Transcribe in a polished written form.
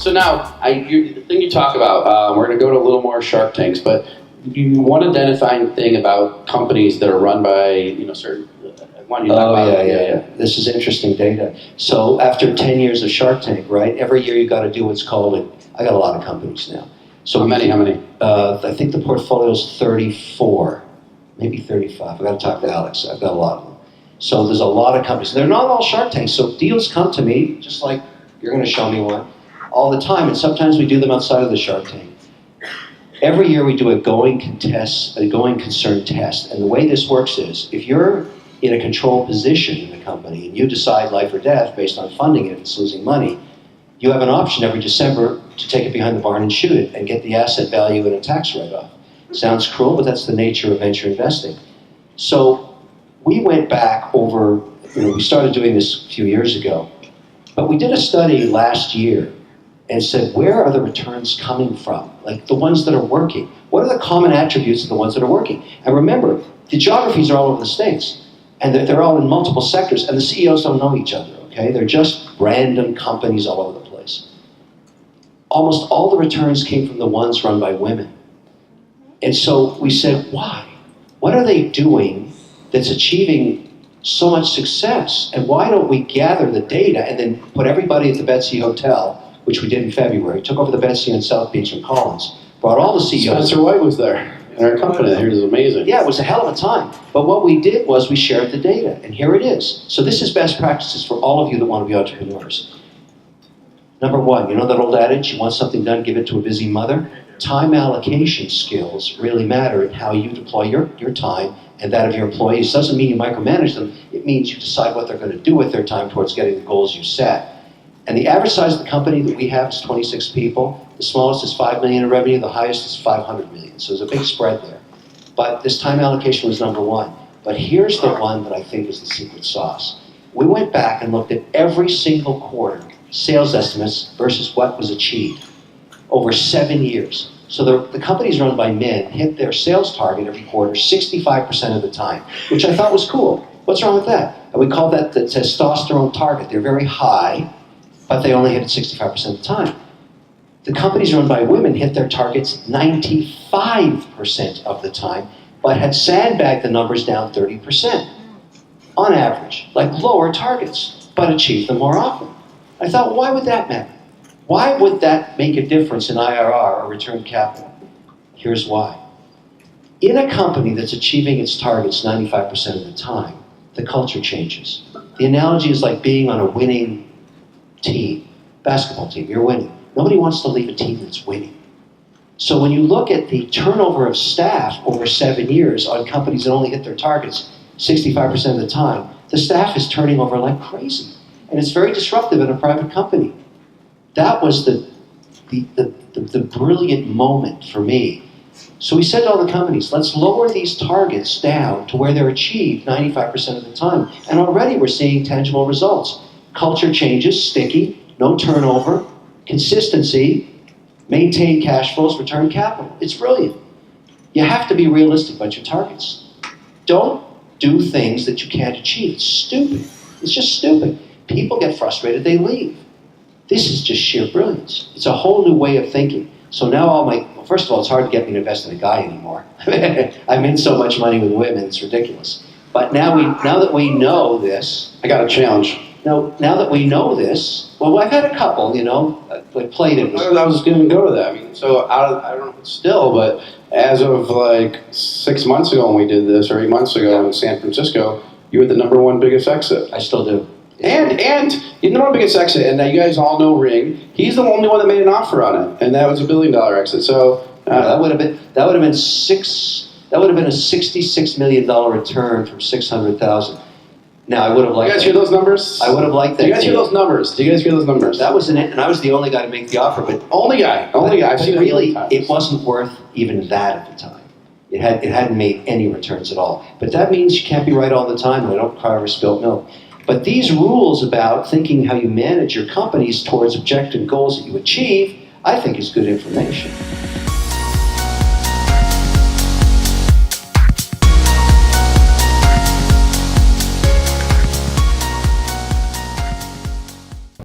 So now, the thing you talk about, we're going to go to a little more Shark Tanks, but one identifying thing about companies that are run by, certain. Yeah. This is interesting data. So after 10 years of Shark Tank, right? Every year you got to do what's called. I got a lot of companies now. So How many? I think the portfolio is 34, maybe 35. I got to talk to Alex. I've got a lot of them. So there's a lot of companies. They're not all Shark Tanks. So deals come to me, just like you're going to show me one, all the time. And sometimes we do them outside of the Shark Tank. Every year we do a going concern test. And the way this works is, if you're in a control position in the company and you decide life or death based on funding it if it's losing money, you have an option every December to take it behind the barn and shoot it and get the asset value and a tax write-off. Sounds cruel, but that's the nature of venture investing. So we went back over, we started doing this a few years ago, but we did a study last year and said, where are the returns coming from? Like the ones that are working. What are the common attributes of the ones that are working? And remember, the geographies are all over the States. And they're all in multiple sectors, and the CEOs don't know each other, okay? They're just random companies all over the place. Almost all the returns came from the ones run by women. And so we said, why? What are they doing that's achieving so much success? And why don't we gather the data and then put everybody at the Betsy Hotel, which we did in February, took over the Betsy on South Beach and Collins, brought all the CEOs. Spencer White was there. And our company here is amazing. Yeah, it was a hell of a time. But what we did was we shared the data, and here it is. So this is best practices for all of you that want to be entrepreneurs. Number one, you know that old adage, you want something done, give it to a busy mother? Time allocation skills really matter in how you deploy your time and that of your employees. Doesn't mean you micromanage them. It means you decide what they're going to do with their time towards getting the goals you set. And the average size of the company that we have is 26 people. The smallest is 5 million in revenue, the highest is 500 million. So there's a big spread there. But this time allocation was number one. But here's the one that I think is the secret sauce. We went back and looked at every single quarter, sales estimates versus what was achieved over 7 years. So the companies run by men hit their sales target every quarter 65% of the time, which I thought was cool. What's wrong with that? And we call that the testosterone target. They're very high, but they only hit it 65% of the time. The companies run by women hit their targets 95% of the time, but had sandbagged the numbers down 30% on average, like lower targets, but achieved them more often. I thought, why would that matter? Why would that make a difference in IRR or return capital? Here's why. In a company that's achieving its targets 95% of the time, the culture changes. The analogy is like being on a winning team, basketball team, you're winning. Nobody wants to leave a team that's winning. So when you look at the turnover of staff over 7 years on companies that only hit their targets 65% of the time, the staff is turning over like crazy. And it's very disruptive in a private company. That was the brilliant moment for me. So we said to all the companies, let's lower these targets down to where they're achieved 95% of the time. And already we're seeing tangible results. Culture changes, sticky, no turnover, consistency, maintain cash flows, return capital. It's brilliant. You have to be realistic about your targets. Don't do things that you can't achieve. It's stupid. It's just stupid. People get frustrated, they leave. This is just sheer brilliance. It's a whole new way of thinking. So now first of all, it's hard to get me to invest in a guy anymore. I'm in so much money with women, it's ridiculous. But now that we know this, I got a challenge. Now that we know this, well, I've had a couple, like played it. I was going to go to that. I mean, so I don't know if it's still, but as of like 6 months ago when we did this, or 8 months ago in San Francisco, you were the #1 biggest exit. I still do. And you're the #1 biggest exit, and now you guys all know Ring. He's the only one that made an offer on it, and that was $1 billion exit. So that would have been a $66 million return from 600,000. Now I would have liked. You guys hear those numbers? I would have liked that. Do you guys hear those numbers? That was and I was the only guy to make the offer, but only guy. I've seen really, it wasn't worth even that at the time. It hadn't made any returns at all. But that means you can't be right all the time, and I don't cry over spilt milk. But these rules about thinking how you manage your companies towards objective goals that you achieve, I think is good information.